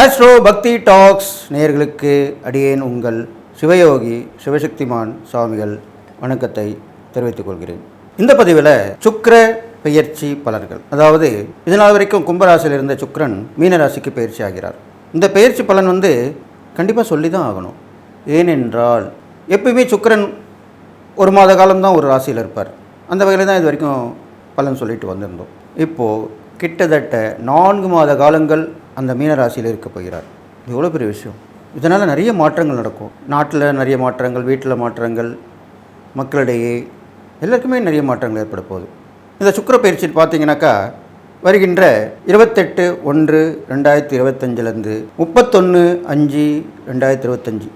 Astro பக்தி tax நேயர்களுக்கு அடியேன் உங்கள் சிவயோகி சிவசக்திமான் சுவாமிகள் வணக்கத்தை தெரிவித்துக் கொள்கிறேன். இந்த பதிவில் சுக்கிர பெயர்ச்சி பலன்கள், அதாவது இதனால் வரைக்கும் கும்பராசியில் இருந்த சுக்கிரன் மீனராசிக்கு பயிற்சி ஆகிறார். இந்த பயிற்சி பலன் கண்டிப்பாக சொல்லி தான் ஆகணும். ஏனென்றால் எப்பயுமே சுக்கிரன் ஒரு மாத காலம்தான் ஒரு ராசியில் இருப்பார். அந்த வகையில் தான் இது வரைக்கும் பலன் சொல்லிட்டு வந்திருந்தோம். இப்போது கிட்டத்தட்ட 4 மாத காலங்கள் அந்த மீனராசியில் இருக்க போகிறார். இது எவ்வளோ பெரிய விஷயம். இதனால் நிறைய மாற்றங்கள் நடக்கும். நாட்டில் நிறைய மாற்றங்கள், வீட்டில் மாற்றங்கள், மக்களிடையே எல்லாருக்குமே நிறைய மாற்றங்கள் ஏற்பட போகுது. இந்த சுக்கிர பயிற்சி பார்த்தீங்கன்னாக்கா வருகின்ற 28/1/2025 31/5/2025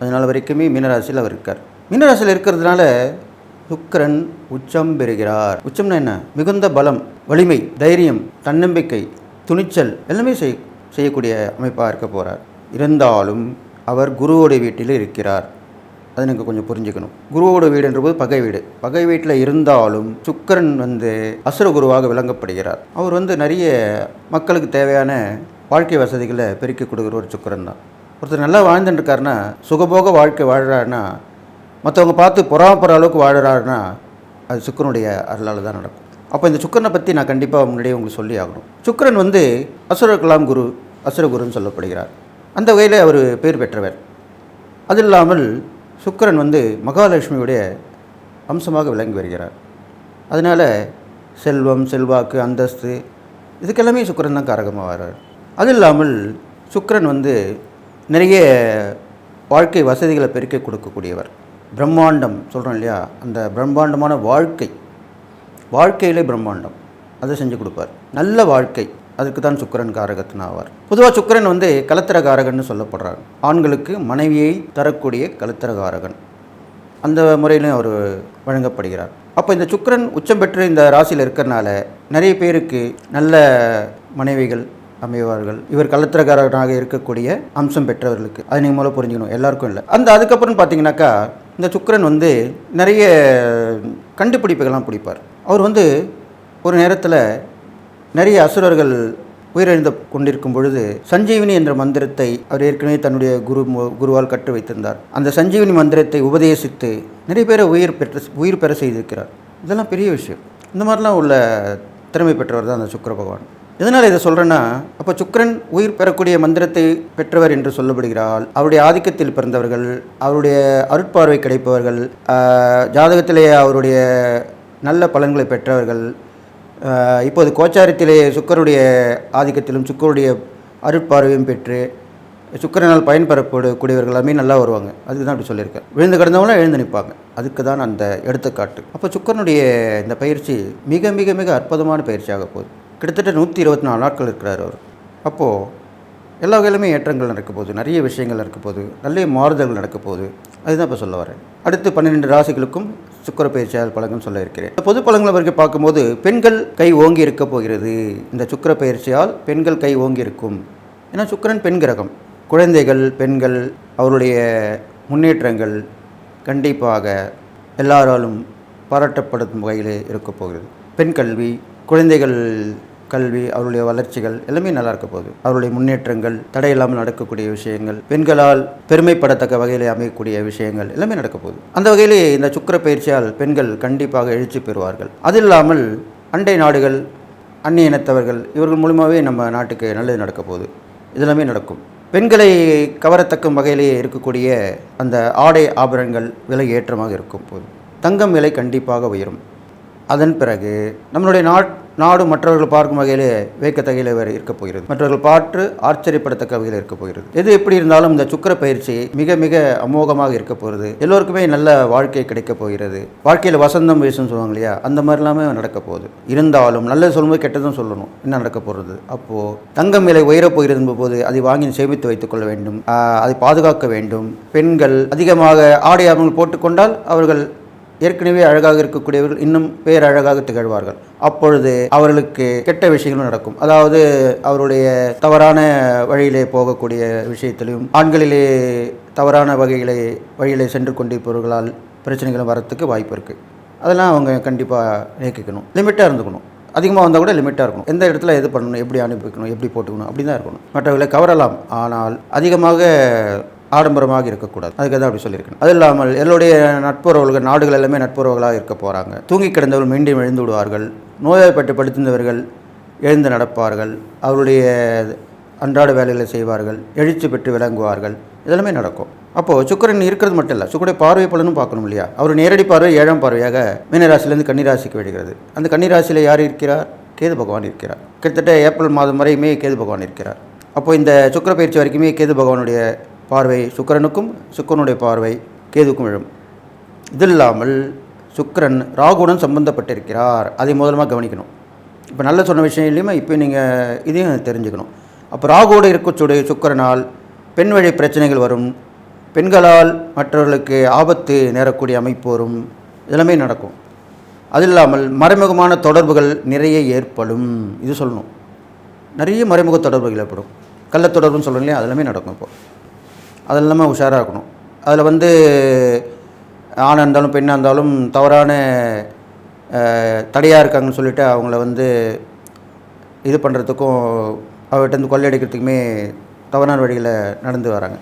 அதனால் வரைக்குமே மீனராசியில் அவர் இருக்கார். மீனராசியில் இருக்கிறதுனால சுக்கிரன் உச்சம் பெறுகிறார். உச்சம்னா என்ன? மிகுந்த பலம், வலிமை, தைரியம், தன்னம்பிக்கை, துணிச்சல் எல்லாமே செய்யக்கூடிய அமைப்பாக இருக்க போகிறார். இருந்தாலும் அவர் குருவோடைய வீட்டில் இருக்கிறார். அதை நீங்கள் கொஞ்சம் புரிஞ்சுக்கணும். குருவோட வீடுன்றபோது பகை வீடு. பகை வீட்டில் இருந்தாலும் சுக்கிரன் அசுர குருவாக விளங்கப்படுகிறார். அவர் நிறைய மக்களுக்கு தேவையான வாழ்க்கை வசதிகளை பெருக்கி கொடுக்குற ஒரு சுக்கிரன் தான். ஒருத்தர் நல்லா வாழ்ந்துட்டுருக்காருன்னா, சுகபோக வாழ்க்கை வாழ்கிறாருன்னா, மற்றவங்க பார்த்து பொறாமப்படுற அளவுக்கு வாழ்கிறாருன்னா அது சுக்கிரனுடைய அருளால் தான் நடக்கும். அப்போ இந்த சுக்கிரனை பற்றி நான் கண்டிப்பாக முன்னாடியே உங்களுக்கு சொல்லி ஆகணும். சுக்கிரன் அசுரகலாம் குரு, அசுரகுருன்னு சொல்லப்படுகிறார். அந்த வகையில் அவர் பேர் பெற்றவர். அது இல்லாமல் சுக்கிரன் மகாலட்சுமியுடைய அம்சமாக விளங்கி வருகிறார். அதனால் செல்வம், செல்வாக்கு, அந்தஸ்து இதுக்கெல்லாமே சுக்கிரன் தான் காரகமாக வர்றார். அது இல்லாமல் சுக்கிரன் நிறைய வாழ்க்கை வசதிகளை பெருக்கி கொடுக்கக்கூடியவர். பிரம்மாண்டம் சொல்கிறோம் இல்லையா, அந்த பிரம்மாண்டமான வாழ்க்கையிலே பிரம்மாண்டம் அதை செஞ்சு கொடுப்பார். நல்ல வாழ்க்கை, அதுக்கு தான் சுக்கிரன் காரகத்தின் ஆவார். பொதுவாக சுக்கிரன் கலத்திர காரகன்னு சொல்லப்படுறார். ஆண்களுக்கு மனைவியை தரக்கூடிய கலத்திர காரகன், அந்த முறையிலும் அவர் வழங்கப்படுகிறார். அப்போ இந்த சுக்கிரன் உச்சம் பெற்று இந்த ராசியில் இருக்கிறனால நிறைய பேருக்கு நல்ல மனைவிகள் அமைவார்கள். இவர் கலத்திரக்காரனாக இருக்கக்கூடிய அம்சம் பெற்றவர்களுக்கு. அதை நீங்கள் மூலம் புரிஞ்சுக்கணும், எல்லாருக்கும் இல்லை. அதுக்கப்புறம் பார்த்தீங்கன்னாக்கா இந்த சுக்கிரன் நிறைய கண்டுபிடிப்புகள்லாம் பிடிப்பார். அவர் ஒரு நேரத்தில் நிறைய அசுரர்கள் உயிரிழந்து கொண்டிருக்கும் பொழுது சஞ்சீவினி என்ற மந்திரத்தை அவர் ஏற்கனவே தன்னுடைய குருவால் கற்று வைத்திருந்தார். அந்த சஞ்சீவினி மந்திரத்தை உபதேசித்து நிறைய பேரை உயிர் பெற செய்திருக்கிறார். இதெல்லாம் பெரிய விஷயம். இந்த மாதிரிலாம் உள்ள திறமை பெற்றவர் தான் அந்த சுக்கிர பகவான். எதனால் இதை சொல்கிறேன்னா, அப்போ சுக்கிரன் உயிர் பெறக்கூடிய மந்திரத்தை பெற்றவர் என்று சொல்லப்படுகிறாள். அவருடைய ஆதிக்கத்தில் பிறந்தவர்கள், அவருடைய அருட்பார்வை கிடைப்பவர்கள், ஜாதகத்திலே அவருடைய நல்ல பலன்களை பெற்றவர்கள், இப்போது கோச்சாரத்திலே சுக்கருடைய ஆதிக்கத்திலும் சுக்கருடைய அருட்பார்வையும் பெற்று சுக்கிரனால் பயன்பெறக்கூடியவர்கள் எல்லாமே நல்லா வருவாங்க. அதுக்கு தான் அப்படி சொல்லியிருக்கேன். விழுந்து கிடந்தவங்களும் எழுந்து நிற்பாங்க. அதுக்கு தான் அந்த எடுத்துக்காட்டு. அப்போ சுக்கிரனுடைய இந்த பயிற்சி மிக மிக மிக அற்புதமான பயிற்சியாக போகுது. கிட்டத்தட்ட 124 நாட்கள் இருக்கிறார் அவர். அப்போது எல்லா வகையிலுமே ஏற்றங்கள் நடக்க போகுது, நிறைய விஷயங்கள் நடக்க போகுது, நல்ல மாறுதல்கள் நடக்க போகுது. அதுதான் இப்போ சொல்ல வரேன். அடுத்து 12 ராசிகளுக்கும் சுக்கிர பயிற்சியால் பலன்கள் சொல்ல இருக்கிறேன். பொது பலன்களை வரைக்கும் பார்க்கும்போது பெண்கள் கை ஓங்கி இருக்க போகிறது. இந்த சுக்கிர பயிற்சியால் பெண்கள் கை ஓங்கி இருக்கும். ஏன்னா சுக்கிரன் பெண் கிரகம். குழந்தைகள், பெண்கள், அவருடைய முன்னேற்றங்கள் கண்டிப்பாக எல்லாராலும் பாராட்டப்படும் வகையில் இருக்க போகிறது. பெண் கல்வி, குழந்தைகள் கல்வி, அவருடைய வளர்ச்சிகள் எல்லாமே நல்லா இருக்க போகுது. அவருடைய முன்னேற்றங்கள், தடையில்லாமல் நடக்கக்கூடிய விஷயங்கள், பெண்களால் பெருமைப்படத்தக்க வகையில் அமையக்கூடிய விஷயங்கள் எல்லாமே நடக்க போகுது. அந்த வகையிலே இந்த சுக்கிர பயிற்சியால் பெண்கள் கண்டிப்பாக எழுச்சி பெறுவார்கள். அது இல்லாமல் அண்டை நாடுகள், அந்நிய இனத்தவர்கள் இவர்கள் மூலமாகவே நம்ம நாட்டுக்கு நல்லது நடக்க போகுது. இதெல்லாமே நடக்கும். பெண்களை கவரத்தக்க வகையிலேயே இருக்கக்கூடிய அந்த ஆடை ஆபரணங்கள் விலை ஏற்றமாக இருக்கும் போது தங்கம் விலை கண்டிப்பாக உயரும். அதன் பிறகு நம்மளுடைய நாடு மற்றவர்கள் பார்க்கும் வகையிலே வேக்கத்தகையில் இருக்க போகிறது. மற்றவர்கள் பார்த்து ஆச்சரியப்படத்தக்க வகையில் இருக்க போகிறது. எது எப்படி இருந்தாலும் இந்த சுக்கிர பயிற்சி மிக மிக அமோகமாக இருக்க போகிறது. எல்லோருக்குமே நல்ல வாழ்க்கை கிடைக்க போகிறது. வாழ்க்கையில் வசந்தம் வீசுன்னு சொல்லுவாங்க இல்லையா, அந்த மாதிரி எல்லாமே நடக்க போகுது. இருந்தாலும் நல்லது சொல்லும்போது கெட்டதும் சொல்லணும். என்ன நடக்க போகிறது? அப்போது தங்கம் விலை உயரப் போகிறது போது அதை வாங்கி சேமித்து வைத்துக் கொள்ள வேண்டும், அதை பாதுகாக்க வேண்டும். பெண்கள் அதிகமாக ஆடை ஆபரணங்கள் போட்டுக்கொண்டால் அவர்கள் ஏற்கனவே அழகாக இருக்கக்கூடியவர்கள் இன்னும் பேரழகாக திகழ்வார்கள். அப்பொழுது அவர்களுக்கு கெட்ட விஷயங்களும் நடக்கும். அதாவது அவருடைய தவறான வழியிலே போகக்கூடிய விஷயத்திலும், ஆண்களிலே தவறான வழியிலே சென்று கொண்டிருப்பவர்களால் பிரச்சனைகளும் வரத்துக்கு வாய்ப்பு இருக்குது. அதெல்லாம் அவங்க கண்டிப்பாக நீக்கிக்கணும், லிமிட்டாக இருந்துக்கணும். அதிகமாக வந்தால் கூட லிமிட்டாக இருக்கணும். எந்த இடத்துல எது பண்ணணும், எப்படி அனுப்பிக்கணும், எப்படி போட்டுக்கணும், அப்படி தான் இருக்கணும். மற்றவர்களை கவரலாம், ஆனால் அதிகமாக ஆடம்பரமாக இருக்கக்கூடாது. அதுக்கு தான் அப்படி சொல்லியிருக்கேன். அது இல்லாமல் எல்லோருடைய நட்புறவுகள், நாடுகள் எல்லாமே நட்புறவுகளாக இருக்க போகிறாங்க. தூங்கி கிடந்தவர்கள் மீண்டும் எழுந்து விடுவார்கள். நோய்வாய்ப்பட்டு படுத்திருந்தவர்கள் எழுந்து நடப்பார்கள். அவருடைய அன்றாட வேலைகளை செய்வார்கள். எழுச்சி பெற்று விளங்குவார்கள். இதெல்லாமே நடக்கும். அப்போது சுக்கிரன் இருக்கிறது மட்டும் இல்லை, சுக்கிரனுடைய பார்வை பலனும் பார்க்கணும் இல்லையா? அவர் நேரடி பார்வை 7ஆம் பார்வையாக மீனராசிலேருந்து கன்னிராசிக்கு விடுகிறது. அந்த கன்னிராசியில் யார் இருக்கிறார்? கேது பகவான் இருக்கிறார். கிட்டத்தட்ட ஏப்ரல் மாதம் வரையுமே கேது பகவான் இருக்கிறார். அப்போது இந்த சுக்கிர பயிற்சி வரைக்குமே கேது பகவானுடைய பார்வை சுக்கிரனுக்கும், சுக்கிரனுடைய பார்வை கேதுக்கும் விழும். இது இல்லாமல் சுக்கிரன் ராகுடன் சம்பந்தப்பட்டிருக்கிறார். அதை முதலமாக கவனிக்கணும். இப்போ நல்ல சொன்ன விஷயம் இல்லையுமா, இப்போ நீங்கள் இதையும் தெரிஞ்சுக்கணும். அப்போ ராகுவோடு இருக்கக்கூடிய சுக்கிரனால் பெண் வழி பிரச்சனைகள் வரும். பெண்களால் மற்றவர்களுக்கு ஆபத்து நேரக்கூடிய அமைப்பு வரும். இதெல்லாமே நடக்கும். அது இல்லாமல் மறைமுகமான தொடர்புகள் நிறைய ஏற்படும். இது சொல்லணும். நிறைய மறைமுக தொடர்புகள் ஏற்படும். கள்ள தொடர்புன்னு சொல்கிறோம் இல்லையா, அதெல்லாமே நடக்கும். இப்போது அது இல்லாமல் உஷாராக இருக்கணும். அதில் ஆணாக இருந்தாலும் பெண்ணாக இருந்தாலும் தவறான தடையாக இருக்காங்கன்னு சொல்லிவிட்டு அவங்கள இது பண்ணுறதுக்கும் அவர்கிட்ட கொள்ளையடிக்கிறதுக்குமே தவறான வழியில் நடந்து வராங்க.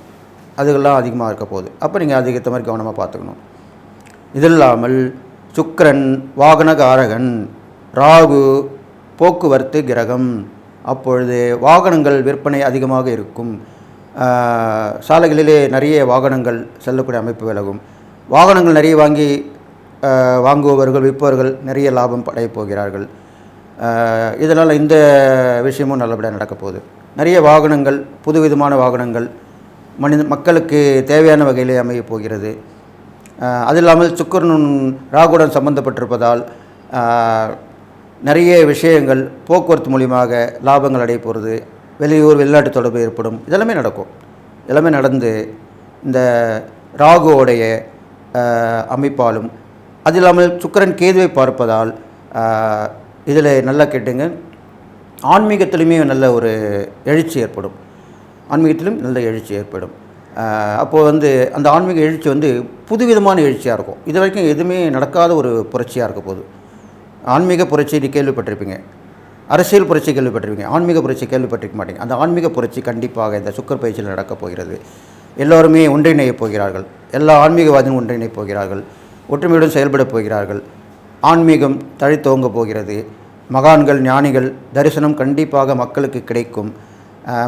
அதுக்கெல்லாம் அதிகமாக இருக்க போகுது. அப்போ நீங்கள் அதுக்கேற்ற மாதிரி கவனமாக பார்த்துக்கணும். இது இல்லாமல் சுக்கிரன் வாகனகாரகன், ராகு போக்குவரத்து கிரகம். அப்பொழுது வாகனங்கள் விற்பனை அதிகமாக இருக்கும். சாலைகளிலே நிறைய வாகனங்கள் செல்லக்கூடிய அமைப்பு விலகும். வாகனங்கள் நிறைய வாங்குபவர்கள் விற்பவர்கள் நிறைய லாபம் அடையப் போகிறார்கள். இதனால் இந்த விஷயமும் நல்லபடியாக நடக்கப் போகுது. நிறைய வாகனங்கள், புதுவிதமான வாகனங்கள் மக்களுக்கு தேவையான வகையிலே அமையப் போகிறது. அது இல்லாமல் சுக்கிரன் ராகுடன் சம்பந்தப்பட்டிருப்பதால் நிறைய விஷயங்கள் போக்குவரத்து மூலியமாக லாபங்கள் அடைய போகிறது. வெளியூர் வெளிநாட்டு தொடர்பு ஏற்படும். இதெல்லாமே நடக்கும். எல்லாமே நடந்து இந்த ராகுவோடைய அமைப்பாலும், அது இல்லாமல் சுக்கிரன் கேதுவை பார்ப்பதால் இதில் நல்லா கேட்டுங்க, ஆன்மீகத்திலுமே நல்ல ஒரு எழுச்சி ஏற்படும். ஆன்மீகத்திலும் நல்ல எழுச்சி ஏற்படும். அப்போது அந்த ஆன்மீக எழுச்சி புதுவிதமான எழுச்சியாக இருக்கும். இது வரைக்கும் எதுவுமே நடக்காத ஒரு புரட்சியாக இருக்க போகுது. ஆன்மீக புரட்சி கேள்விப்பட்டிருப்பீங்க, அரசியல் புரட்சி கேள்விப்பட்டிருப்பீங்க, ஆன்மீக புரட்சி கேள்விப்பட்டிருக்க மாட்டீங்க. அந்த ஆன்மீக புரட்சி கண்டிப்பாக இந்த சுக்கிர பயிற்சியில் நடக்கப் போகிறது. எல்லோருமே ஒன்றிணையப் போகிறார்கள். எல்லா ஆன்மீகவாதியும் ஒன்றிணையப் போகிறார்கள். ஒற்றுமையுடன் செயல்படப் போகிறார்கள். ஆன்மீகம் தழைத்தோங்க போகிறது. மகான்கள், ஞானிகள் தரிசனம் கண்டிப்பாக மக்களுக்கு கிடைக்கும்.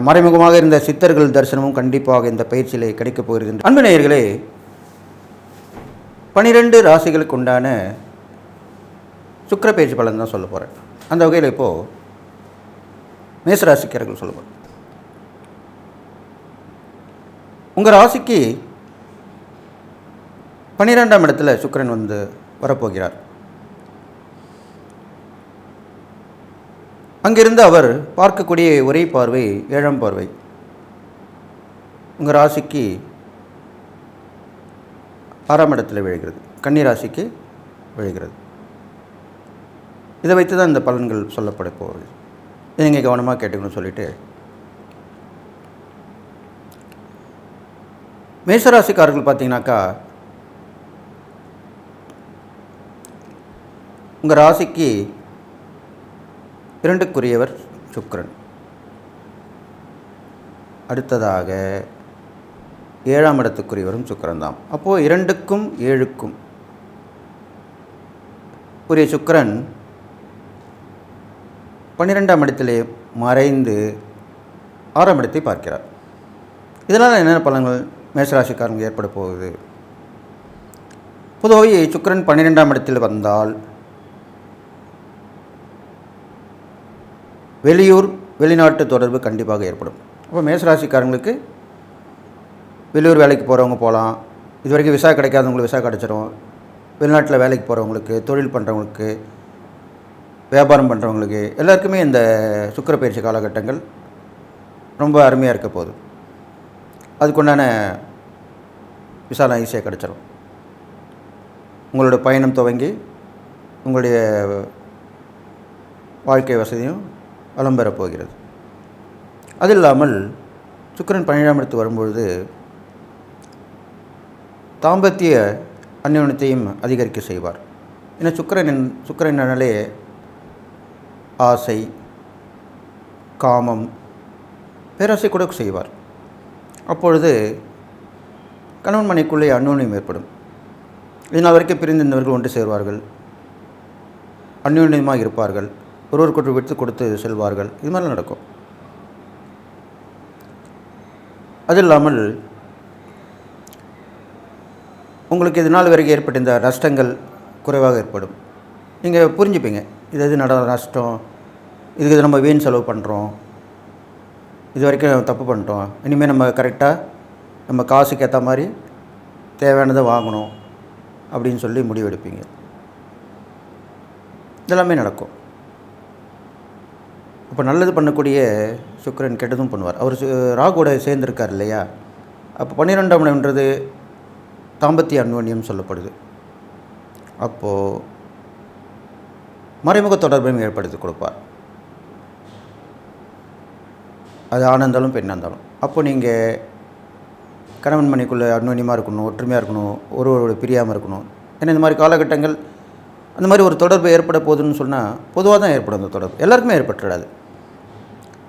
மறைமுகமாக இருந்த சித்தர்கள் தரிசனமும் கண்டிப்பாக இந்த பயிற்சியிலே கிடைக்கப் போகிறது. அன்பு நேயர்களே, 12 ராசிகளுக்கு உண்டான சுக்கிர பயிற்சி பலன் தான் சொல்ல போகிறேன். அந்த வகையில் இப்போது மேசராசிக்காரர்கள் சொல்ல போகிறேன். உங்கள் ராசிக்கு 12ஆம் இடத்துல சுக்கிரன் வரப்போகிறார். அங்கிருந்து அவர் பார்க்கக்கூடிய ஒரே பார்வை 7ஆம் பார்வை உங்கள் ராசிக்கு 6ஆம் இடத்துல விழுகிறது. கன்னி ராசிக்கு விழுகிறது. இதை வைத்து தான் இந்த பலன்கள் சொல்லப்பட போகுது. இதை நீங்கள் கவனமாக கேட்டுக்கணும்னு சொல்லிட்டு, மேசராசிக்காரர்கள் பார்த்தீங்கன்னாக்கா உங்கள் ராசிக்கு 2க்குரியவர் சுக்கிரன். அடுத்ததாக 7ஆம் இடத்துக்குரியவரும் சுக்கிரன் தான். அப்போது 2க்கும் 7க்கும் உரிய சுக்கிரன் 12ஆம் இடத்திலே மறைந்து 6ஆம் இடத்தை பார்க்கிறார். இதனால் என்னென்ன பலன்கள் மேசராசிக்காரங்க ஏற்பட போகுது? பொதுவாகவே சுக்கிரன் 12ஆம் இடத்தில் வந்தால் வெளியூர் வெளிநாட்டு தொடர்பு கண்டிப்பாக ஏற்படும். அப்போ மேசராசிக்காரங்களுக்கு வெளியூர் வேலைக்கு போகிறவங்க போகலாம். இது வரைக்கும் விசா கிடைக்காதவங்களுக்கு விசா கிடச்சிரும். வெளிநாட்டில் வேலைக்கு போகிறவங்களுக்கு, தொழில் பண்ணுறவங்களுக்கு, வியாபாரம் பண்ணுறவங்களுக்கு எல்லாருக்குமே இந்த சுக்கிர பயிற்சி காலகட்டங்கள் ரொம்ப அருமையாக இருக்க போகுது. அதுக்குண்டான விசாலாம் ஈஸியாக கிடச்சிரும். உங்களோட பயணம் துவங்கி உங்களுடைய வாழ்க்கை வசதியும் வளம் பெறப் போகிறது. அது இல்லாமல் சுக்கிரன் 12ஆம் இடத்துக்கு வரும்பொழுது தாம்பத்திய அந்யோன்யத்தையும் அதிகரிக்க செய்வார். ஏன்னா சுக்கிரனாலே ஆசை, காமம், பேராசை கூட செய்வார். அப்பொழுது கணவன் மனைக்குள்ளே அந்யோன்யம் ஏற்படும். இதனால் வரைக்கும் பிரிந்திருந்தவர்கள் ஒன்று சேர்வார்கள், அந்யோன்யமாக இருப்பார்கள், ஒருவருக்கொரு விட்டு கொடுத்து செல்வார்கள். இது மாதிரிலாம் நடக்கும். அது இல்லாமல் உங்களுக்கு இது நாள் வரைக்கும் ஏற்பட்ட இந்த நஷ்டங்கள் குறைவாக ஏற்படும். நீங்கள் புரிஞ்சுப்பீங்க, இது நஷ்டம், இதுக்கு நம்ம வீண் செலவு பண்ணுறோம், இது வரைக்கும் தப்பு பண்ணிட்டோம், இனிமேல் நம்ம கரெக்டாக நம்ம காசுக்கு ஏற்ற மாதிரி தேவையானதை வாங்கணும் அப்படின்னு சொல்லி முடிவெடுப்பீங்க. இதெல்லாமே நடக்கும். இப்போ நல்லது பண்ணக்கூடிய சுக்கிரன் கெட்டதும் பண்ணுவார். அவர் ராகுவோட சேர்ந்துருக்கார் இல்லையா? அப்போ 12ஆம் இடம்ன்றது தாம்பத்திய அந்யோன்யம் சொல்லப்படுது. அப்போது மறைமுக தொடர்பையும் ஏற்படுத்தி கொடுப்பார். அது ஆணாக இருந்தாலும் பெண்ணாக இருந்தாலும். அப்போ நீங்கள் கணவன் மனைக்குள்ளே அந்யோன்யமாக இருக்கணும், ஒற்றுமையாக இருக்கணும், ஒருவரோட பிரியாமல் இருக்கணும். ஏன்னா இந்த மாதிரி காலகட்டங்கள் அந்த மாதிரி ஒரு தொடர்பு ஏற்பட போகுதுன்னு சொன்னால் பொதுவாக தான் ஏற்படும். அந்த தொடர்பு எல்லாருக்குமே ஏற்பட்டுடாது.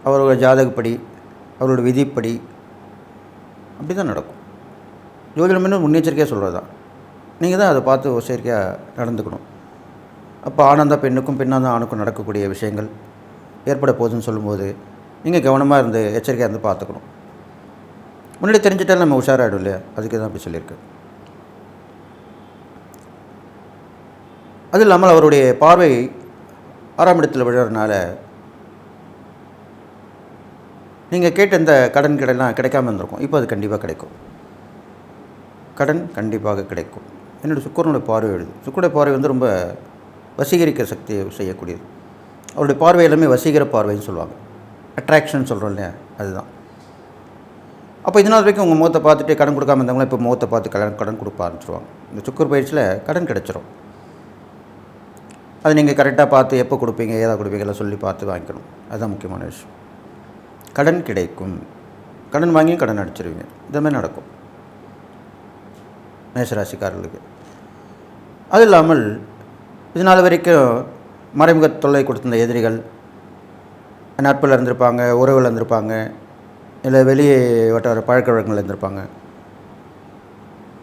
அவரோட ஜாதகப்படி, அவரோட விதிப்படி அப்படி தான் நடக்கும். ஜோதிடம் இன்னும் முன்னெச்சரிக்கையாக சொல்கிறது தான். நீங்கள் தான் அதை பார்த்து எச்சரிக்கையாக நடந்துக்கணும். அப்போ ஆனந்தா பெண்ணுக்கும் பெண்ணாக ஆணுக்கும் நடக்கக்கூடிய விஷயங்கள் ஏற்பட போகுதுன்னு சொல்லும்போது நீங்கள் கவனமாக இருந்து எச்சரிக்கையாக இருந்து பார்த்துக்கணும். முன்னாடி தெரிஞ்சிட்டாலும் நம்ம உஷாராகிடும் இல்லையா? அதுக்கு தான் அப்படி சொல்லியிருக்கு. அது இல்லாமல் அவருடைய பார்வை 6ஆம் இடத்தில் விழுறதுனால நீங்கள் கேட்ட இந்த கடன் கிடைக்காமல் இருந்திருக்கும். இப்போ அது கண்டிப்பாக கிடைக்கும். கடன் கண்டிப்பாக கிடைக்கும். என்னுடைய சுக்கிரனுடைய பார்வை எழுது. சுக்கிரனுடைய பார்வை ரொம்ப வசீகரிக்க சக்தியை செய்யக்கூடியது. அவருடைய பார்வை எல்லாமே வசீகர பார்வைன்னு சொல்லுவாங்க. அட்ராக்ஷன் சொல்கிறோம் இல்லையா? அதுதான். அப்போ இதனால் வரைக்கும் உங்கள் முகத்தை பார்த்துட்டு கடன் கொடுக்காம இருந்தவங்களும் இப்போ முகத்தை பார்த்து கடன் கொடுக்க ஆரம்பிச்சிருவாங்க. இந்த சுக்கிர பயிற்சியில் கடன் கிடைச்சிரும். அது நீங்கள் கரெக்டாக பார்த்து எப்போ கொடுப்பீங்க, ஏதாவது கொடுப்பீங்க எல்லாம் சொல்லி பார்த்து வாங்கிக்கணும். அதுதான் முக்கியமான விஷயம். கடன் கிடைக்கும். கடன் வாங்கி கடன் அடிச்சிருவீங்க. இதுமாதிரி நடக்கும் மேஷராசிக்காரர்களுக்கு. அது இல்லாமல் இதனால் வரைக்கும் மறைமுக தொல்லை கொடுத்திருந்த எதிரிகள் நட்பில் இருந்திருப்பாங்க, உறவில் இருந்திருப்பாங்க, இல்லை வெளியே வட்டார பழக்க வழக்கங்கள் இருந்திருப்பாங்க.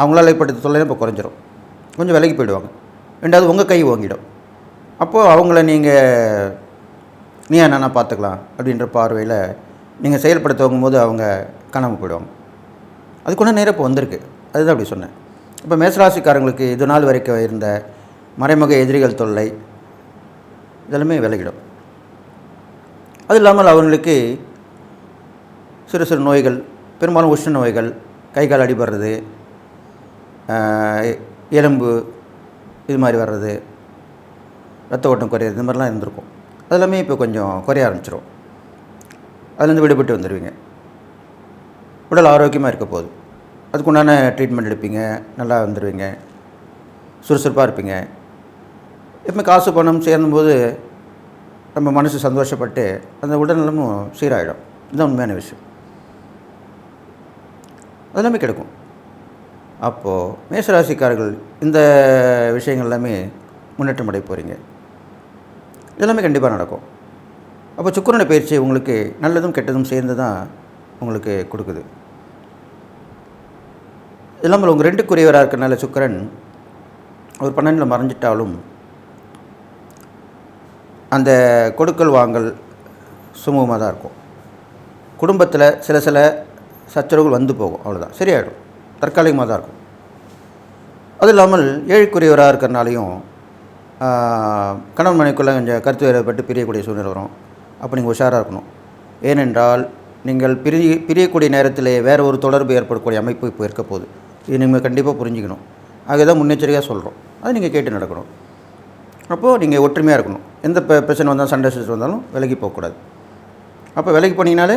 அவங்களால் ஏற்பட்ட தொல்லையும் இப்போ குறைஞ்சிரும். கொஞ்சம் விலகி போயிடுவாங்க. ரெண்டாவது உங்கள் கை ஓங்கிடும். அப்போது அவங்கள நீ என்னென்னா பார்த்துக்கலாம் அப்படின்ற பார்வையில் நீங்கள் செயல்பட துவங்கும்போது அவங்க காணாமல் போயிடுவாங்க. அதுக்கு ஒன்று நேரம் இப்போ வந்திருக்கு. அதுதான் அப்படி சொன்னேன். இப்போ மேஷராசிக்காரங்களுக்கு இது நாள் வரைக்கும் இருந்த மறைமுக எதிரிகள் தொல்லை இதெல்லாமே விலகிடும். அது இல்லாமல் அவங்களுக்கு சிறு சிறு நோய்கள், பெரும்பாலும் உஷ்ண நோய்கள், கை கால் அடிபடுறது, எலும்பு இது மாதிரி வர்றது, ரத்த ஓட்டம் குறையிறது, இது மாதிரிலாம் இருந்திருக்கும். அதெல்லாமே இப்போ கொஞ்சம் குறைய ஆரம்பிச்சிடும். அதுலேருந்து விடுபட்டு வந்துடுவீங்க. உடல் ஆரோக்கியமாக இருக்க போகுது. அதுக்குண்டான ட்ரீட்மெண்ட் எடுப்பீங்க, நல்லா வந்துடுவீங்க, சுறுசுறுப்பாக இருப்பீங்க. எப்போ காசு பணம் சேர்ந்தும்போது நம்ம மனசு சந்தோஷப்பட்டு அந்த உடல்நலமும் சீராகிடும். இதுதான் உண்மையான விஷயம். அதெல்லாமே கிடைக்கும். அப்போது மேஷராசிக்காரர்கள் இந்த விஷயங்கள் எல்லாமே முன்னேற்றம் அடைய போகிறீங்க. இதெல்லாமே கண்டிப்பாக நடக்கும். அப்போ சுக்கிரனுடைய பயிற்சி உங்களுக்கு நல்லதும் கெட்டதும் சேர்ந்து தான் உங்களுக்கு கொடுக்குது. இல்லாமல் உங்கள் 2க்குரியவராக இருக்கிறனால சுக்கிரன் ஒரு 12 மறைஞ்சிட்டாலும் அந்த கொடுக்கல் வாங்கல் சுமூகமாக தான் இருக்கும். குடும்பத்தில் சில சச்சரவுகள் வந்து போகும், அவ்வளோதான், சரியாயிடும். தற்காலிகமாக தான் இருக்கும். அது இல்லாமல் 7க்குரியவராக இருக்கிறனாலையும் கணவன் மனைக்குள்ளே கொஞ்சம் கருத்து வேறுபட்டு பிரியக்கூடிய சூழ்நிலை வரும். அப்போ நீங்கள் உஷாராக இருக்கணும். ஏனென்றால் நீங்கள் பிரியக்கூடிய நேரத்தில் வேறு ஒரு தொடர்பு ஏற்படக்கூடிய அமைப்பு இப்போ இருக்க போகுது. இது நீங்கள் கண்டிப்பாக புரிஞ்சுக்கணும். ஆக தான் முன்னெச்சரிக்கையாக சொல்கிறோம். அது நீங்கள் கேட்டு நடக்கணும். அப்போது நீங்கள் ஒற்றுமையாக இருக்கணும். எந்த பிரச்சனை வந்தாலும் சண்டை சிஸ்டர் வந்தாலும் விலகி போகக்கூடாது. அப்போ விலகி போனீங்கனாலே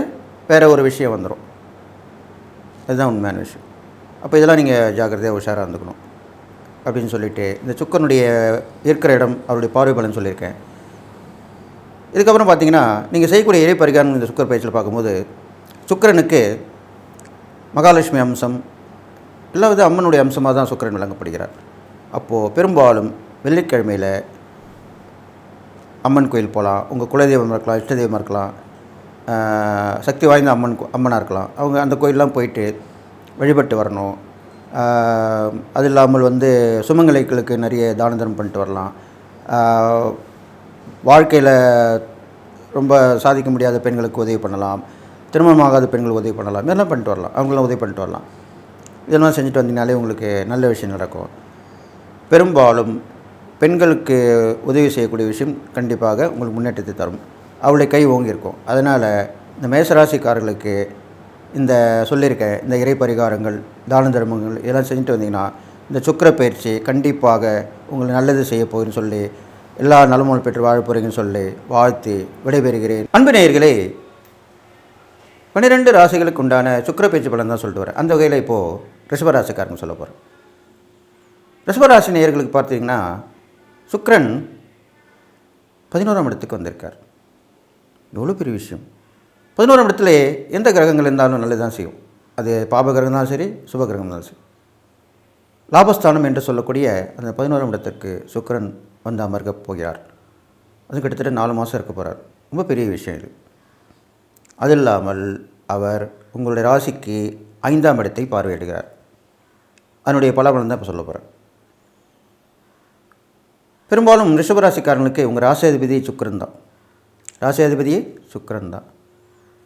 வேறு ஒரு விஷயம் வந்துடும். அதுதான் உண்மையான விஷயம். அப்போ இதெல்லாம் நீங்கள் ஜாக்கிரதையாக உஷாராக இருந்துக்கணும் அப்படின்னு சொல்லிவிட்டு இந்த சுக்கிரனுடைய இருக்கிற இடம் அவருடைய பார்வை பலன் சொல்லியிருக்கேன். இதுக்கப்புறம் பார்த்தீங்கன்னா நீங்கள் செய்யக்கூடிய இறை பரிகாரம் இந்த சுக்கிர பயிற்சியில் பார்க்கும்போது சுக்கிரனுக்கு மகாலட்சுமி அம்சம் எல்லா வித அம்மனுடைய அம்சமாக தான் சுக்கிரன் விளங்கப்படுகிறார். அப்போது பெரும்பாலும் வெள்ளிக்கிழமையில் அம்மன் கோயில் போகலாம். உங்கள் குலதெய்வமாக இருக்கலாம், இஷ்ட தெய்வமாக இருக்கலாம், சக்தி வாய்ந்த அம்மனாக இருக்கலாம். அவங்க அந்த கோயிலெலாம் போயிட்டு வழிபட்டு வரணும். அது இல்லாமல் சுமங்கலிகளுக்கு நிறைய தான தர்மம் பண்ணிட்டு வரலாம். வாழ்க்கையில் ரொம்ப சாதிக்க முடியாத பெண்களுக்கு உதவி பண்ணலாம். திருமணமாகாத பெண்களுக்கு உதவி பண்ணலாம். இதெல்லாம் பண்ணிட்டு வரலாம். அவங்களாம் உதவி பண்ணிட்டு வரலாம். இதெல்லாம் செஞ்சுட்டு வந்தீங்கனாலே உங்களுக்கு நல்ல விஷயம் நடக்கும். பெரும்பாலும் பெண்களுக்கு உதவி செய்யக்கூடிய விஷயம் கண்டிப்பாக உங்களுக்கு முன்னேற்றத்தை தரும். அவளுடைய கை ஓங்கியிருக்கும். அதனால் இந்த மேசராசிக்காரர்களுக்கு இந்த சொல்லியிருக்க இந்த இறை பரிகாரங்கள், தான தர்மங்கள் இதெல்லாம் செஞ்சுட்டு வந்தீங்கன்னா இந்த சுக்கிர பயிற்சி கண்டிப்பாக உங்களுக்கு நல்லது செய்ய போகுதுன்னு சொல்லி, எல்லா நலமும் பெற்று வாழ போகிறீங்கன்னு சொல்லி வாழ்த்தி விடைபெறுகிறேன். அன்பு நேயர்களே, 12 ராசிகளுக்கு உண்டான சுக்கிர பயிற்சி பலன் தான் சொல்லிட்டு வரேன். அந்த வகையில் இப்போது ரிஷபராசிக்காரங்க சொல்ல போகிறேன். ரிஷபராசி நேயர்களுக்கு பார்த்தீங்கன்னா சுக்கிரன் 11ஆம் இடத்துக்கு வந்திருக்கார். எவ்வளோ பெரிய விஷயம். 11ஆம் இடத்துல எந்த கிரகங்கள் இருந்தாலும் நல்லது தான் செய்யும். அது பாப கிரகம் இருந்தாலும் சரி, சுப கிரகம் இருந்தாலும் சரி. லாபஸ்தானம் என்று சொல்லக்கூடிய அந்த 11ஆம் இடத்திற்கு சுக்கிரன் வந்து அமர்க போகிறார். அது கிட்டத்தட்ட 4 மாதம் இருக்க போகிறார். ரொம்ப பெரிய விஷயம் இது. அது இல்லாமல் அவர் உங்களுடைய ராசிக்கு 5ஆம் இடத்தை பார்வையிடுகிறார். அதனுடைய பலாபலம் தான் இப்போ சொல்ல போகிறேன். பெரும்பாலும் ரிஷபராசிக்காரங்களுக்கு உங்கள் ராசியாதிபதி சுக்கிரன் தான். ராசியாதிபதியே சுக்கிரன் தான்.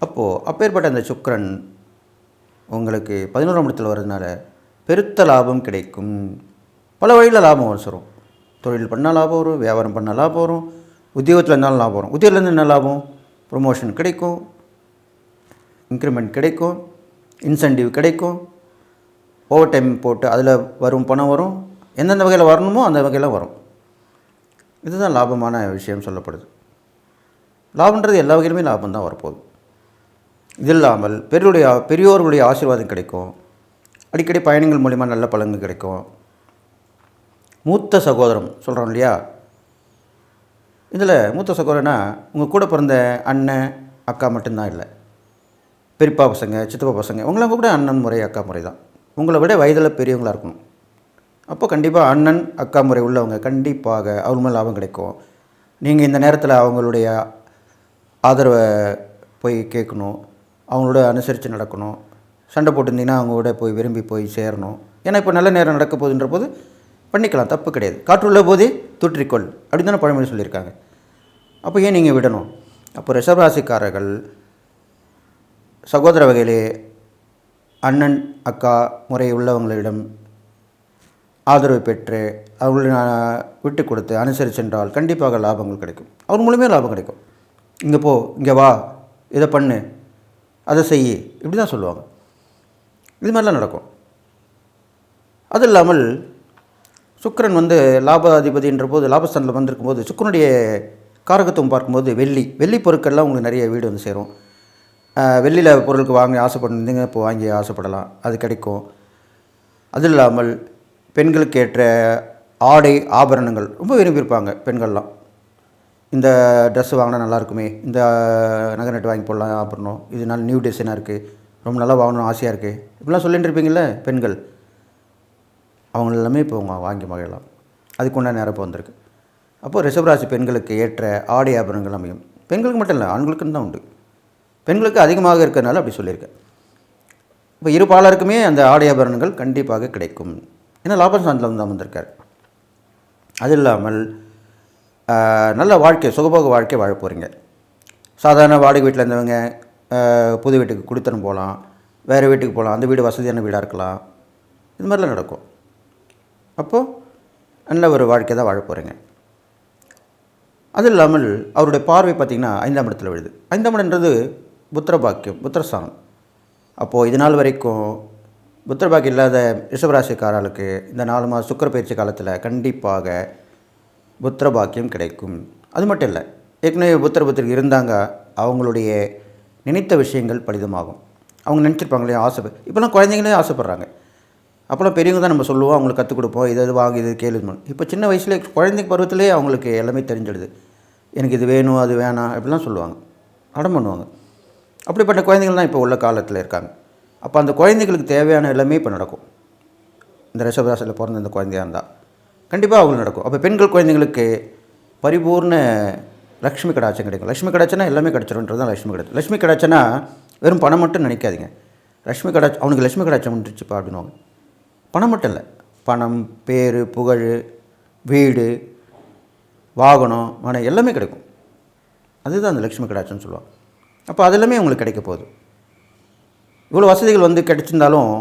அப்போது அப்பேற்பட்ட அந்த சுக்கிரன் உங்களுக்கு 11ஆம் இடத்தில் வர்றதுனால பெருத்த லாபம் கிடைக்கும். பல வழியில் லாபம் வரும். தொழில் பண்ணால் லாபம் வரும், வியாபாரம் பண்ணால் லாபம் வரும், உத்தியோகத்தில் இருந்தாலும் லாபம் வரும். உத்தியோகத்துலேருந்து என்ன லாபம்? ப்ரொமோஷன் கிடைக்கும், இன்க்ரிமெண்ட் கிடைக்கும், இன்சென்டிவ் கிடைக்கும், ஓவர் டைம் போட்டு அதில் வரும் பணம் வரும். எந்தெந்த வகையில் வரணுமோ அந்த வகையில் வரும். இதுதான் லாபமான விஷயம் சொல்லப்படுது. லாபன்றது எல்லா வகையிலுமே லாபம் தான் வரப்போகுது. இது இல்லாமல் பெரியோர்களுடைய ஆசீர்வாதம் கிடைக்கும். அடிக்கடி பயணங்கள் மூலிமா நல்ல பலன்கள் கிடைக்கும். மூத்த சகோதரம் சொல்கிறோம் இல்லையா, இதில் மூத்த சகோதரனா உங்கள் கூட பிறந்த அண்ணன் அக்கா மட்டும்தான் இல்லை. பெரியப்பா பசங்க, சித்தப்பா பசங்க, உங்களை கூட அண்ணன் முறை அக்கா முறை தான். உங்களை விட வயதில் பெரியவங்களாக இருக்கணும். அப்போ கண்டிப்பாக அண்ணன் அக்கா முறை உள்ளவங்க கண்டிப்பாக அவங்க மேலே லாபம் கிடைக்கும். நீங்கள் இந்த நேரத்தில் அவங்களுடைய ஆதரவை போய் கேட்கணும், அவங்களோட அனுசரித்து நடக்கணும். சண்டை போட்டிருந்தீங்கன்னா அவங்களோட போய் விரும்பி போய் சேரணும். ஏன்னா இப்போ நல்ல நேரம் நடக்க போகுதுன்ற போது பண்ணிக்கலாம், தப்பு கிடையாது. காற்றுள்ள போதே தூற்றிக்கொள் அப்படின்னு தானே பழமொழி சொல்லியிருக்காங்க. அப்போ ஏன் நீங்கள் விடணும்? அப்போ ரிஷபராசிக்காரர்கள் சகோதர வகையிலே அண்ணன் அக்கா முறை உள்ளவங்களிடம் ஆதரவு பெற்று அவர்களை விட்டு கொடுத்து அனுசரிச்சென்றால் கண்டிப்பாக லாபங்கள் கிடைக்கும். அவர் மூலமே லாபம் கிடைக்கும். இங்கே போ, இங்கே வா, இதை பண்ணு, அதை செய், இப்படி தான் சொல்லுவாங்க. இது மாதிரிலாம் நடக்கும். அது இல்லாமல் சுக்கிரன் லாபாதிபதின்ற போது லாபஸ்தானத்தில் வந்திருக்கும்போது சுக்கிரனுடைய காரகத்துவம் பார்க்கும்போது வெள்ளி பொருட்கள்லாம் உங்களுக்கு நிறைய வீடு சேரும். வெள்ளியில் பொருளுக்கு வாங்கி ஆசைப்படுறீங்க, இப்போ வாங்கி ஆசைப்படலாம், அது கிடைக்கும். அது இல்லாமல் பெண்களுக்கு ஏற்ற ஆடை ஆபரணங்கள் ரொம்ப விரும்பியிருப்பாங்க பெண்கள்லாம். இந்த ட்ரெஸ்ஸு வாங்கினா நல்லாயிருக்குமே, இந்த நகை நட்டு வாங்கி போடலாம் ஆபரணம், இது நல்ல நியூ டிசைனாக இருக்குது, ரொம்ப நல்லா வாங்கணும் ஆசையாக இருக்குது, இப்படிலாம் சொல்லிட்டு இருப்பீங்களே பெண்கள். அவங்க எல்லாமே இப்போ வாங்கி மகிழலாம். அதுக்கு உண்டான நேரம் இப்போ வந்திருக்கு. அப்போது ரிஷபராசி பெண்களுக்கு ஏற்ற ஆடை ஆபரணங்கள் அமையும். பெண்களுக்கு மட்டும் இல்லை, ஆண்களுக்குன்னு தான் உண்டு. பெண்களுக்கு அதிகமாக இருக்கிறதுனால அப்படி சொல்லியிருக்கேன். இப்போ இரு பாலருக்குமே அந்த ஆடை ஆபரணங்கள் கண்டிப்பாக கிடைக்கும். ஏன்னா லாபஸ்தானத்தில் தான் வந்திருக்கார். அது இல்லாமல் நல்ல வாழ்க்கை, சுகபோக வாழ்க்கை வாழ போகிறீங்க. சாதாரண வாடகை வீட்டில் இருந்தவங்க புது வீட்டுக்கு குடித்தனம் போகலாம், வேறு வீட்டுக்கு போகலாம், அந்த வீடு வசதியான வீடாக இருக்கலாம். இது மாதிரிலாம் நடக்கும். அப்போது நல்ல ஒரு வாழ்க்கை தான் வாழ போகிறீங்க. அது இல்லாமல் அவருடைய பார்வை பார்த்திங்கன்னா 5ஆம் இடத்துல விழுது. 5ஆம் இடம்ன்றது புத்திரபாக்கியம், புத்திரஸ்தானம். அப்போது இது நாள் வரைக்கும் புத்திரபாக்கியம் இல்லாத ரிஷபராசிக்காரர்களுக்கு இந்த 4 மாத சுக்கிர பயிற்சி காலத்தில் கண்டிப்பாக புத்திரபாக்கியம் கிடைக்கும். அது மட்டும் இல்லை, ஏற்கனவே புத்திரபுத்திரிக்கு இருந்தாங்க, அவங்களுடைய நினைத்த விஷயங்கள் பலிதமாகும். அவங்க நினச்சிருப்பாங்களே ஆசை. இப்போலாம் குழந்தைங்களே ஆசைப்பட்றாங்க. அப்போலாம் பெரியவங்க தான் நம்ம சொல்லுவோம், அவங்களுக்கு கற்றுக் கொடுப்போம், இது வாங்கி இது கேள்வி. இப்போ சின்ன வயசுலேயே குழந்தை பருவத்திலே அவங்களுக்கு எல்லாமே தெரிஞ்சிடுது. எனக்கு இது வேணும், அது வேணாம் அப்படிலாம் சொல்லுவாங்க, அடம் பண்ணுவாங்க. அப்படிப்பட்ட குழந்தைகள் தான் இப்போ உள்ள காலத்தில் இருக்காங்க. அப்போ அந்த குழந்தைகளுக்கு தேவையான எல்லாமே இப்போ நடக்கும். இந்த ரிஷபராசியில் பிறந்த இந்த குழந்தையாக இருந்தால் கண்டிப்பாக அவங்களுக்கு நடக்கும். அப்போ பெண்கள் குழந்தைங்களுக்கு பரிபூர்ண லக்ஷ்மி கடாட்சம் கிடைக்கும். லக்ஷ்மி கடாட்சம்னா எல்லாமே கிடச்சிருன்றது தான் லக்ஷ்மி கடாட்சம். லக்ஷ்மி கடாட்சம்னா வெறும் பணம் மட்டும் நினைக்காதீங்க. லக்ஷ்மி கடாட்சம் அவனுக்கு லக்ஷ்மி கடாட்சம் வந்துருச்சுப்பா அப்படின்வாங்க. பணம் மட்டும் இல்லை, பணம், பேர், புகழ், வீடு, வாகனம், மனை எல்லாமே கிடைக்கும். அதுதான் அந்த லக்ஷ்மி கடாட்சம்னு சொல்லுவாங்க. அப்போ அதெல்லாமே உங்களுக்கு கிடைக்க போகுது. இவ்வளோ வசதிகள் வந்து கிடைச்சிருந்தாலும்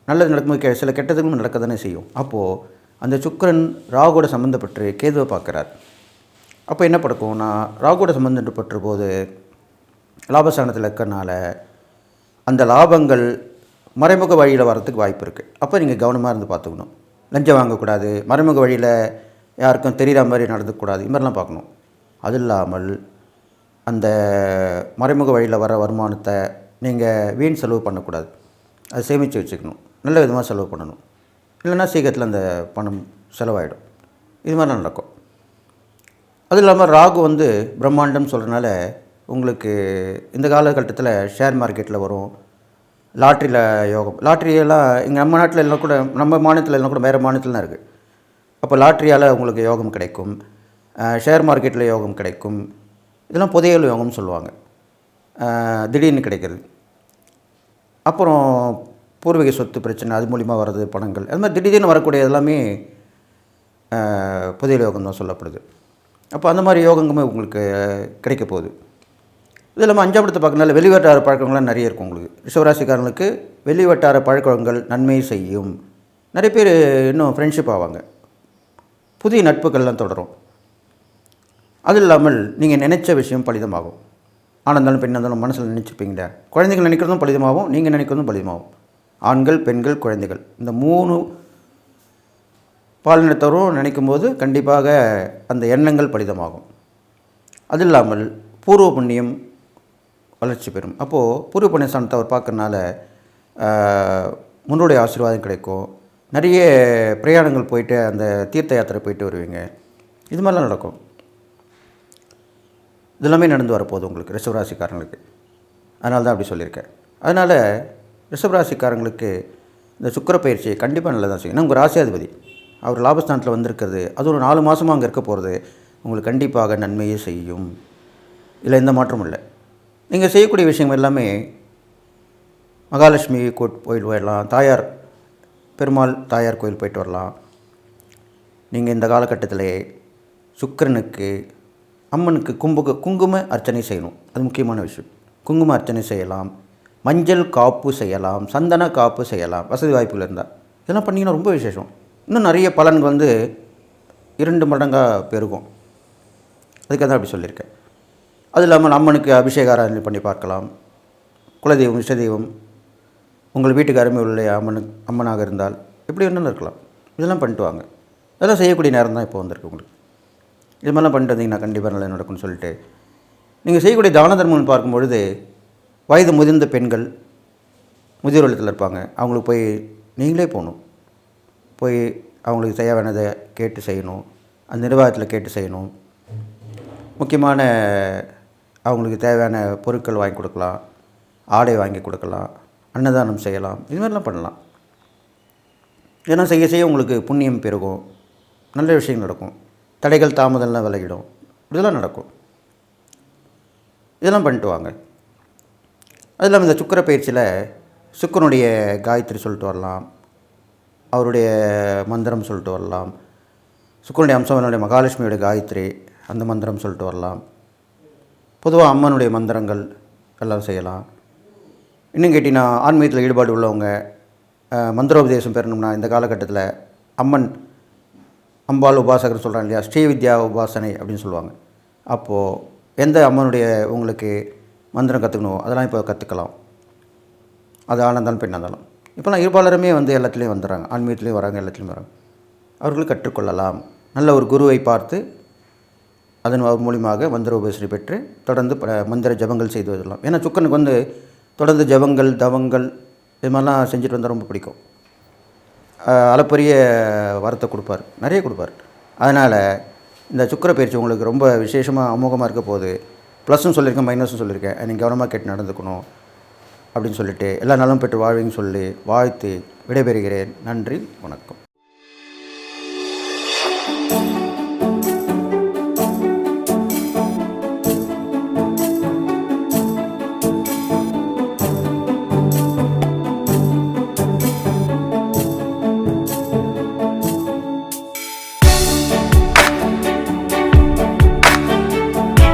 நல்லது நடக்கும்போது சில கெட்டதுகளும் நடக்க தானே செய்யும். அப்போது அந்த சுக்கிரன் ராகுவோட சம்மந்தப்பட்டு கேதுவை பார்க்குறார். அப்போ என்ன படுக்கும்னா, ராகுவோட சம்மந்தப்பட்ட போது லாபஸ்தானத்தில் இருக்கிறனால அந்த லாபங்கள் மறைமுக வழியில் வரத்துக்கு வாய்ப்பு இருக்குது. அப்போ நீங்கள் கவனமாக இருந்து பார்த்துக்கணும். லஞ்சம் வாங்கக்கூடாது, மறைமுக வழியில் யாருக்கும் தெரிகிற மாதிரி நடந்துக்கூடாது, இது மாதிரிலாம் பார்க்கணும். அது இல்லாமல் அந்த மறைமுக வழியில் வர வருமானத்தை நீங்கள் வீண் செலவு பண்ணக்கூடாது. அதை சேமித்து வச்சுக்கணும், நல்ல விதமாக செலவு பண்ணணும். இல்லைன்னா சீக்கிரத்தில் அந்த பணம் செலவாயிடும். இது மாதிரிலாம் நடக்கும். அது இல்லாமல் ராகு வந்து பிரம்மாண்டம் சொல்கிறனால உங்களுக்கு இந்த காலகட்டத்தில் ஷேர் மார்க்கெட்டில் வரும், லாட்ரியில் யோகம். லாட்ரியெல்லாம் இங்கே நம்ம நாட்டில் எல்லாம் கூட, நம்ம மாநிலத்தில் எல்லாம் கூட வேறு மாநிலத்திலாம் இருக்குது. அப்போ லாட்ரியால் உங்களுக்கு யோகம் கிடைக்கும், ஷேர் மார்க்கெட்டில் யோகம் கிடைக்கும். இதெல்லாம் புதையல் யோகம்னு சொல்லுவாங்க, திடீர்னு கிடைக்கிறது. அப்புறம் பூர்வீக சொத்து பிரச்சனை, அது மூலிமா வர்றது பணங்கள், அது மாதிரி திடீர்னு வரக்கூடிய எல்லாமே புதையல் யோகம் தான் சொல்லப்படுது. அப்போ அந்த மாதிரி யோகங்களுமே உங்களுக்கு கிடைக்க போகுது. இது இல்லாமல் 5ஆம் இடத்தை பார்க்கறதுனால வெளிவட்டார பழக்கங்கள்லாம் நிறைய இருக்கும் உங்களுக்கு. ரிஷபராசிக்காரங்களுக்கு வெளிவட்டார பழக்கங்கள் நன்மை செய்யும். நிறைய பேர் இன்னும் ஃப்ரெண்ட்ஷிப் ஆவாங்க, புதிய நட்புகள்லாம் தொடரும். அது இல்லாமல் நீங்கள் நினைச்ச விஷயம் பலிதமாகும். ஆனந்தாலும் பெண்ணாக இருந்தாலும் மனசில் நினச்சிப்பீங்களா, குழந்தைகள் நினைக்கிறதும் பலிதமாகும், நீங்கள் நினைக்கிறதும் பலிதமாகும். ஆண்கள், பெண்கள், குழந்தைகள், இந்த 3 பாலினத்தவரும் நினைக்கும் போது கண்டிப்பாக அந்த எண்ணங்கள் பலிதமாகும். அது இல்லாமல் பூர்வ புண்ணியம் வளர்ச்சி பெறும். அப்போது பூர்வ புண்ணிய ஸ்தானத்தை அவர் பார்க்கறனால முன்னோடைய ஆசீர்வாதம் கிடைக்கும். நிறைய பிரயாணங்கள் போயிட்டு அந்த தீர்த்த யாத்திரை போயிட்டு வருவீங்க. இது மாதிரிலாம் நடக்கும். இதெல்லாமே நடந்து வரப்போகுது உங்களுக்கு ரிஷபராசிக்காரங்களுக்கு. அதனால தான் அப்படி சொல்லியிருக்கேன். அதனால் ரிஷபராசிக்காரங்களுக்கு இந்த சுக்கிர பயிற்சி கண்டிப்பாக நல்லதாக செய்யும். ஏன்னா உங்கள் ராசியாதிபதி அவர் லாபஸ்தானத்தில் வந்திருக்கிறது, அது ஒரு 4 மாதமாக அங்கே இருக்க போகிறது உங்களுக்கு கண்டிப்பாக நன்மையே செய்யும். இல்லை எந்த மாற்றமும் இல்லை. நீங்கள் செய்யக்கூடிய விஷயங்கள் எல்லாமே மகாலட்சுமி கோயில் போயிடலாம், தாயார் பெருமாள் தாயார் கோயில் போயிட்டு வரலாம். நீங்கள் இந்த காலகட்டத்திலே சுக்கிரனுக்கு, அம்மனுக்கு குங்கும அர்ச்சனை செய்யணும். அது முக்கியமான விஷயம். குங்கும அர்ச்சனை செய்யலாம், மஞ்சள் காப்பு செய்யலாம், சந்தன காப்பு செய்யலாம், வசதி வாய்ப்புகள் இருந்தால். இதெல்லாம் பண்ணிங்கன்னா ரொம்ப விசேஷம். இன்னும் நிறைய பலன்கள் வந்து 2 மடங்காக பெருகும். அதுக்காக தான் அப்படி சொல்லியிருக்கேன். அது இல்லாமல் அம்மனுக்கு அபிஷேக ஆராதனை பண்ணி பார்க்கலாம். குலதெய்வம், இஷ்டதெய்வம், உங்கள் வீட்டுக்கு அருமை உள்ள அம்மனாக இருந்தால் எப்படி வேணும்னு இருக்கலாம். இதெல்லாம் பண்ணிட்டு வாங்க. அதெல்லாம் செய்யக்கூடிய நேரம் தான் இப்போ வந்திருக்கு உங்களுக்கு. இது மாதிரிலாம் பண்ணிட்டு வந்தீங்கன்னா கண்டிப்பாக நல்லா நடக்கும்னு சொல்லிட்டு, நீங்கள் செய்யக்கூடிய தான தர்மம்னு பார்க்கும்பொழுது வயது முதிர்ந்த பெண்கள் முதியோர் இல்லத்தில் இருப்பாங்க, அவங்களுக்கு போய் நீங்களே போகணும். போய் அவங்களுக்கு தேவையானதை கேட்டு செய்யணும், அந்த நிர்வாகத்தில் கேட்டு செய்யணும். முக்கியமான அவங்களுக்கு தேவையான பொருட்கள் வாங்கி கொடுக்கலாம், ஆடை வாங்கி கொடுக்கலாம், அன்னதானம் செய்யலாம். இது மாதிரிலாம் பண்ணலாம். இதெல்லாம் செய்ய செய்ய உங்களுக்கு புண்ணியம் பெருகும், நல்ல விஷயம் நடக்கும், தடைகள் தாமதம்லாம் விலகிடும். இதெல்லாம் நடக்கும். இதெல்லாம் பண்ணிட்டு வாங்க. அது இல்லாமல் இந்த சுக்கிர பயிற்சியில் சுக்கிரனுடைய காயத்ரி சொல்லிட்டு வரலாம், அவருடைய மந்திரம் சொல்லிட்டு வரலாம். சுக்கிரனுடைய அம்சவனுடைய மகாலட்சுமியோடைய காயத்ரி அந்த மந்திரம் சொல்லிட்டு வரலாம். பொதுவாக அம்மனுடைய மந்திரங்கள் எல்லாம் செய்யலாம். இன்னும் கேட்டிங்கன்னா ஆன்மீகத்தில் ஈடுபாடு உள்ளவங்க மந்திரோபதேசம் பெறணும்னா இந்த காலகட்டத்தில் அம்பாள் உபாசகர் சொல்கிறாங்க இல்லையா, ஸ்ரீவித்யா உபாசனை அப்படின்னு சொல்லுவாங்க. அப்போது எந்த அம்மனுடைய உங்களுக்கு மந்திரம் கற்றுக்கணும் அதெல்லாம் இப்போ கற்றுக்கலாம். அது ஆனந்தாலும் பெண்ணாந்தாலும் இப்போலாம் இருபாலருமே வந்து எல்லாத்துலேயும் வந்துடுறாங்க, ஆன்மீகத்துலேயும் வராங்க, எல்லாத்துலேயும் வராங்க. அவர்கள் கற்றுக்கொள்ளலாம். நல்ல ஒரு குருவை பார்த்து அதன் மூலியமாக மந்திர உபதேசனை பெற்று தொடர்ந்து மந்திர ஜபங்கள் செய்து வரலாம். ஏன்னா சுக்கரனுக்கு வந்து தொடர்ந்து ஜபங்கள், தவங்கள் இது மாதிரிலாம் செஞ்சுட்டு வந்தால் ரொம்ப பிடிக்கும். அளப்பரிய வரத்தை கொடுப்பார், நிறைய கொடுப்பார். அதனால் இந்த சுக்கிர பயிற்சி உங்களுக்கு ரொம்ப விசேஷமாக அமோகமாக இருக்க போகுது. ப்ளஸ்ஸும் சொல்லியிருக்கேன், மைனஸும் சொல்லியிருக்கேன். நீங்கள் கவனமாக கேட்டு நடந்துக்கணும் அப்படின்னு சொல்லிவிட்டு எல்லா நலம் பெற்று வாழ்வீங்கன்னு சொல்லி வாழ்த்து விடைபெறுகிறேன். நன்றி, வணக்கம்.